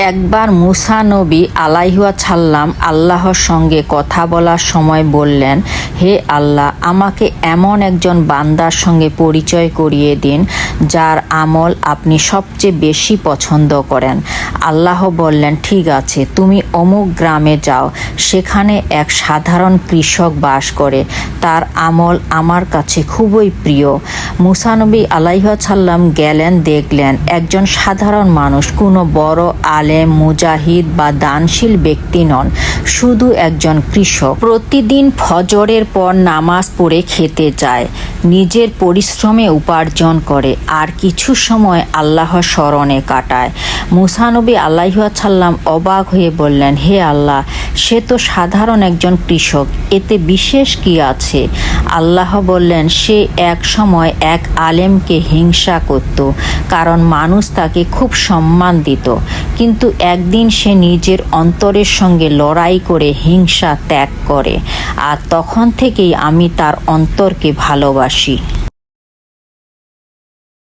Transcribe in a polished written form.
একবার মুসা নবী আলাইহিওয়াসাল্লাম আল্লাহর সঙ্গে কথা বলার সময় বললেন, হে আল্লাহ, আমাকে এমন একজন বান্দার সঙ্গে পরিচয় করিয়ে দিন যার আমল আপনি সবচেয়ে বেশি পছন্দ করেন। আল্লাহ বললেন, ঠিক আছে, তুমি অমুক গ্রামে যাও, সেখানে এক সাধারণ কৃষক বাস করে, তার আমল আমার কাছে খুবই প্রিয়। মুসা নবী আলাইহিওয়াসাল্লাম গেলেন, দেখলেন একজন সাধারণ মানুষ, কোনো বড় আলেম, মুজাহিদ বা দানশীল ব্যক্তি নন, শুধু একজন কৃষক। প্রতিদিন ফজরের পর নামাজ পড়ে খেতে যায়, নিজের পরিশ্রমে উপার্জন করে আর কিছু সময় আল্লাহর স্মরণে কাটায়। মুসা নবী আলাইহিওয়াসাল্লাম অবাক হয়ে বললেন, হে আল্লাহ, সে তো সাধারণ একজন কৃষক, এতে বিশেষ কি আছে? আল্লাহ বললেন, সে এক সময় এক আলেমকে হিংসা করত, কারণ মানুষ তাকে খুব সম্মান দিত, কিন্তু একদিন সে নিজের অন্তরের সঙ্গে লড়াই করে হিংসা ত্যাগ করে, আর তখন থেকেই আমি তার অন্তরকে ভালোবাসি।